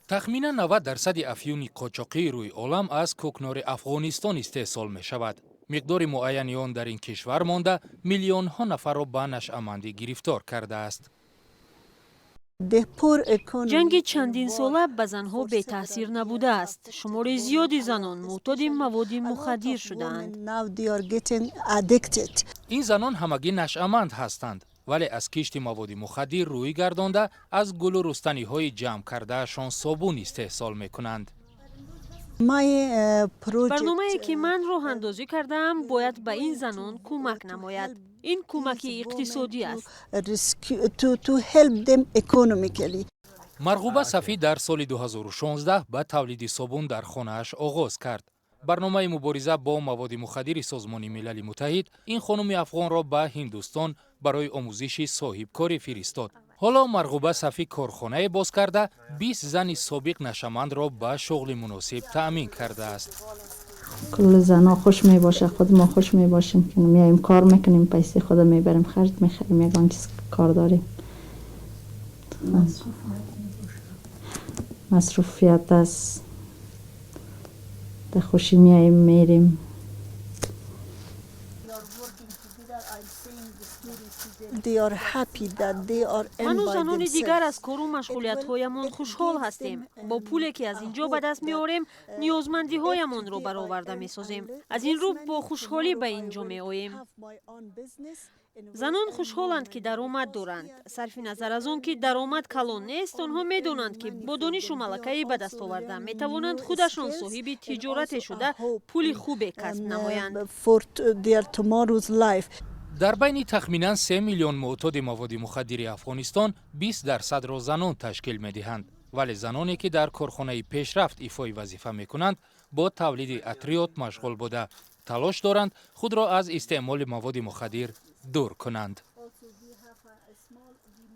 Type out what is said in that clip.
تخمیناً 90% افیون قاچاقی روی عالم از کوکنور افغانستان استحصال می شود. مقدار معینی آن در این کشور مانده میلیون ها نفر را به نشأه‌مندی گرفتار کرده است. جنگ چندین ساله به زنها بی تاثیر نبوده است. شمار زیادی زنان معتاد مواد مخدر شدند. این زنان همگی نشأه‌مند هستند، ولی از کشت مواد مخدر روی گردانده از گل و رستنی های جمع کرده شان صابون استحصال می کنند. برنامه‌ای که من راه اندازی کردم باید به این زنان کمک نماید. این کمک اقتصادی است. مرغوبه صفی در سال 2016 به تولید صابون در خانه‌اش آغاز کرد. برنامه مبارزه با مواد مخدر سازمان ملل متحد این خانم افغان را به هندوستان برای آموزش صاحب کاری فرستاد. حالا مرغوبه صفی کارخانه باز کرده 20 زن سابق نشأه‌مند را به شغل مناسب تأمین کرده است. کل زنا خوش می باشه، خود ما خوش می باشیم که میایم کار میکنیم، پیسه خود میبریم خرج میخریم، یگان چیز کار داریم. مصروفیت است، در خوشی میایم میریم. من و زنان دیگر از کار و مشغولیت هایمان خوشحال هستیم. با پولی که از اینجا به دست میاریم نیازمندی هایمان رو برآورده میسازیم. از این رو با خوشحالی به اینجا می آییم. زنان خوشحالند که درآمد دارند. صرف نظر از آن که درآمد کلان نیست، آنها میدانند که با دانش و ملکه به دست آورده میتوانند خودشان صاحب تجارت شده پول خوبی کسب نمایند. در بین تخمیناً 3 میلیون معتاد مواد مخدر افغانستان 20% را زنان تشکیل می‌دهند، ولی زنانی که در کارخانه پیشرفت ایفای وظیفه می‌کنند با تولید عطریات مشغول بوده تلاش دارند خود را از استعمال مواد مخدر دور کنند.